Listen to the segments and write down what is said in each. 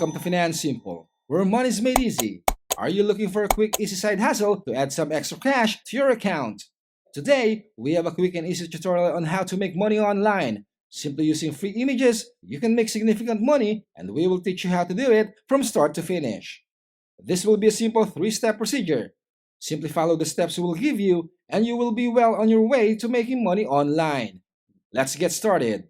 welcome to Finan Simple, where money is made easy. Are you looking for a quick, easy side hustle to add some extra cash to your account? Today, we have a quick and easy tutorial on how to make money online. Simply using free images, you can make significant money, and we will teach you how to do it from start to finish. This will be a simple 3-step procedure. Simply follow the steps we will give you, and you will be well on your way to making money online. Let's get started.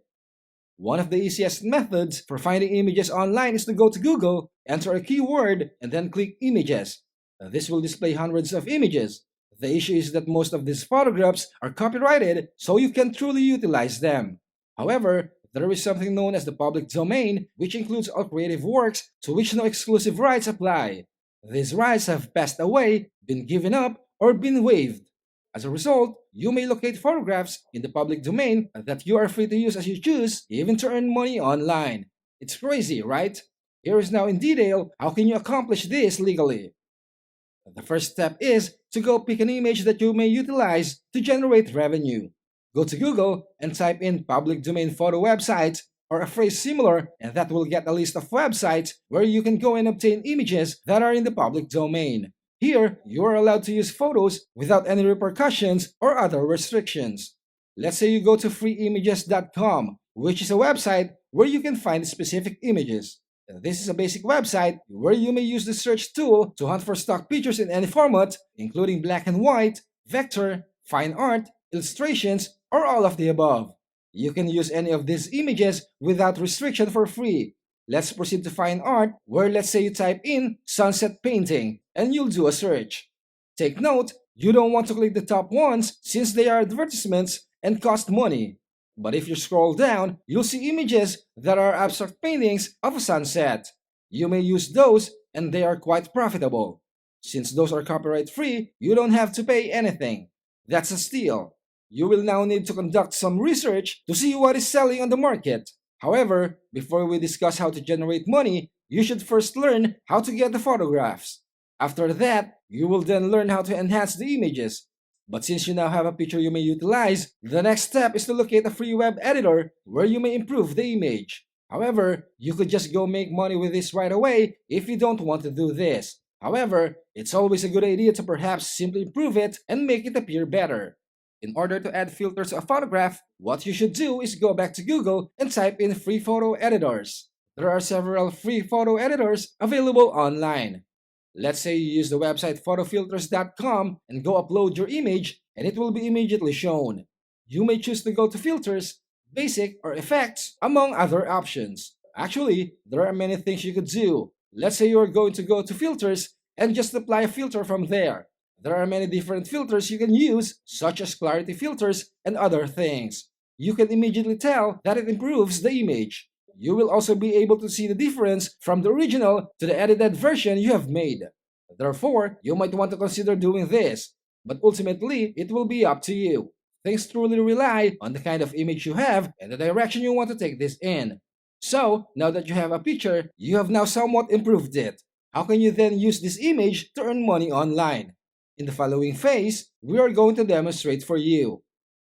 One of the easiest methods for finding images online is to go to Google, enter a keyword, and then click Images. This will display hundreds of images. The issue is that most of these photographs are copyrighted, so you can truly utilize them. However, there is something known as the public domain, which includes all creative works to which no exclusive rights apply. These rights have passed away, been given up, or been waived. As a result, you may locate photographs in the public domain that you are free to use as you choose, even to earn money online. It's crazy, right? Here is now in detail how can you accomplish this legally. The first step is to go pick an image that you may utilize to generate revenue. Go to Google and type in public domain photo websites or a phrase similar, and that will get a list of websites where you can go and obtain images that are in the public domain. Here, you are allowed to use photos without any repercussions or other restrictions. Let's say you go to freeimages.com, which is a website where you can find specific images. This is a basic website where you may use the search tool to hunt for stock pictures in any format, including black and white, vector, fine art, illustrations, or all of the above. You can use any of these images without restriction for free. Let's proceed to fine art, where let's say you type in sunset painting and you'll do a search. Take note, you don't want to click the top ones since they are advertisements and cost money. But if you scroll down, you'll see images that are abstract paintings of a sunset. You may use those and they are quite profitable. Since those are copyright free, you don't have to pay anything. That's a steal. You will now need to conduct some research to see what is selling on the market. However, before we discuss how to generate money, you should first learn how to get the photographs. After that, you will then learn how to enhance the images. But since you now have a picture you may utilize, the next step is to locate a free web editor where you may improve the image. However, you could just go make money with this right away if you don't want to do this. However, it's always a good idea to perhaps simply improve it and make it appear better. In order to add filters to a photograph, what you should do is go back to Google and type in free photo editors. There are several free photo editors available online. Let's say you use the website photofilters.com and go upload your image and it will be immediately shown. You may choose to go to filters, basic, or effects, among other options. Actually, there are many things you could do. Let's say you are going to go to filters and just apply a filter from there. There are many different filters you can use, such as clarity filters and other things. You can immediately tell that it improves the image. You will also be able to see the difference from the original to the edited version you have made. Therefore, you might want to consider doing this, but ultimately, it will be up to you. Things truly rely on the kind of image you have and the direction you want to take this in. So, now that you have a picture, you have now somewhat improved it. How can you then use this image to earn money online? In the following phase, we are going to demonstrate for you.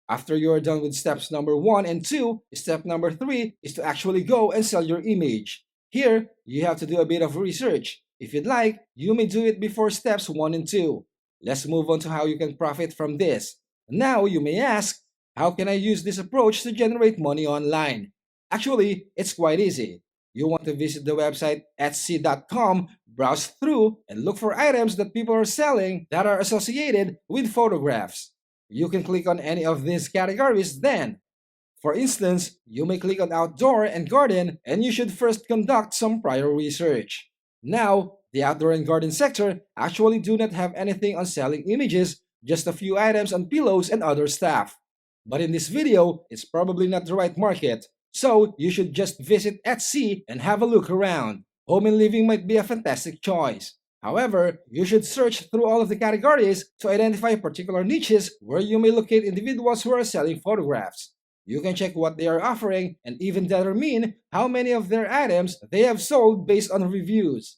After you are done with steps number 1 and 2, step number 3 is to actually go and sell your image. Here, you have to do a bit of research. If you'd like, you may do it before steps 1 and 2. Let's move on to how you can profit from this. Now, you may ask, how can I use this approach to generate money online? Actually, it's quite easy. You want to visit the website etsy.com, browse through, and look for items that people are selling that are associated with photographs. You can click on any of these categories then. For instance, you may click on outdoor and garden, and you should first conduct some prior research. Now, the outdoor and garden sector actually do not have anything on selling images, just a few items on pillows and other stuff. But in this video, it's probably not the right market. So, you should just visit Etsy and have a look around. Home and living might be a fantastic choice. However, you should search through all of the categories to identify particular niches where you may locate individuals who are selling photographs. You can check what they are offering and even determine how many of their items they have sold based on reviews.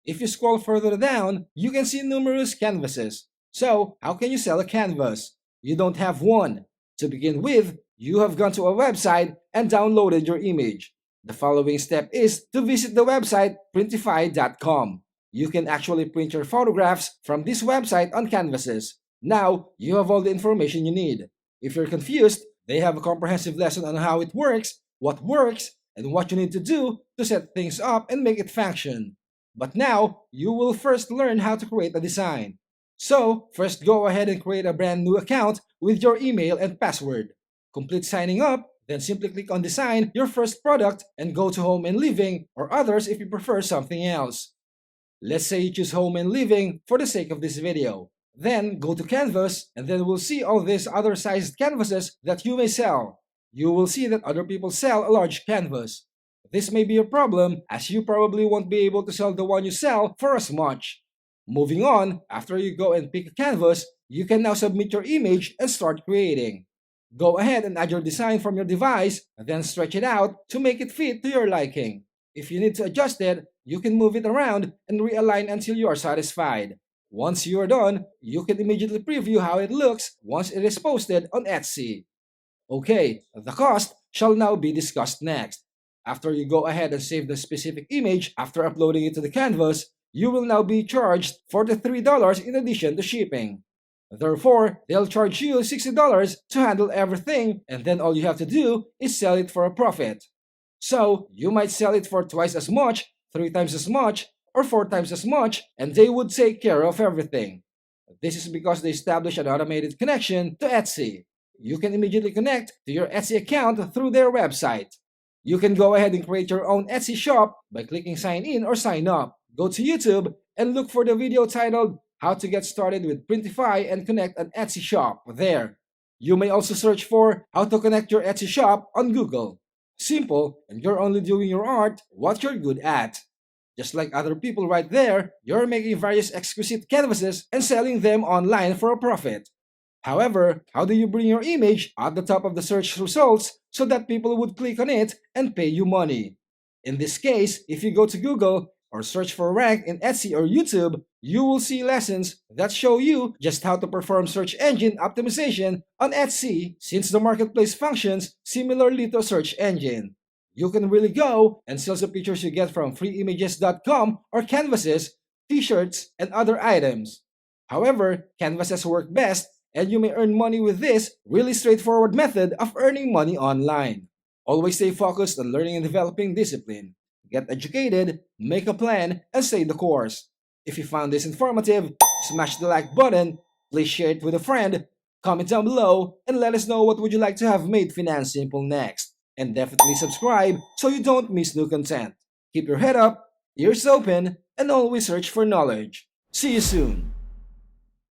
If you scroll further down, you can see numerous canvases. So, how can you sell a canvas? You don't have one. To begin with, you have gone to a website and downloaded your image. The following step is to visit the website printify.com. You can actually print your photographs from this website on canvases. Now, you have all the information you need. If you're confused, they have a comprehensive lesson on how it works, and what you need to do to set things up and make it function. But now, you will first learn how to create a design. So, first go ahead and create a brand new account with your email and password. Complete signing up, then simply click on Design your first product and go to Home and Living or Others if you prefer something else. Let's say you choose Home and Living for the sake of this video. Then go to Canvas and then we'll see all these other sized canvases that you may sell. You will see that other people sell a large canvas. This may be a problem as you probably won't be able to sell the one you sell for as much. Moving on, after you go and pick a canvas, you can now submit your image and start creating. Go ahead and add your design from your device, and then stretch it out to make it fit to your liking. If you need to adjust it, you can move it around and realign until you are satisfied. Once you are done, you can immediately preview how it looks once it is posted on Etsy. Okay, the cost shall now be discussed next. After you go ahead and save the specific image after uploading it to the canvas, you will now be charged $43 in addition to shipping. Therefore, they'll charge you $60 to handle everything, and then all you have to do is sell it for a profit. So, you might sell it for twice as much, 3 times as much, or 4 times as much, and they would take care of everything. This is because they established an automated connection to Etsy. You can immediately connect to your Etsy account through their website. You can go ahead and create your own Etsy shop by clicking sign in or sign up. Go to YouTube and look for the video titled How to Get Started with Printify and Connect an Etsy Shop there. You may also search for How to Connect Your Etsy Shop on Google. Simple, and you're only doing your art what you're good at. Just like other people right there, you're making various exquisite canvases and selling them online for a profit. However, how do you bring your image at the top of the search results so that people would click on it and pay you money? In this case, if you go to Google or search for rank in Etsy or YouTube, you will see lessons that show you just how to perform search engine optimization on Etsy since the marketplace functions similarly to a search engine. You can really go and sell the pictures you get from freeimages.com or canvases, t-shirts, and other items. However, canvases work best and you may earn money with this really straightforward method of earning money online. Always stay focused on learning and developing discipline. Get educated, make a plan, and stay the course. If you found this informative, smash the like button, please share it with a friend, comment down below, and let us know what would you like to have made Finan simple next. And definitely subscribe so you don't miss new content. Keep your head up, ears open, and always search for knowledge. See you soon!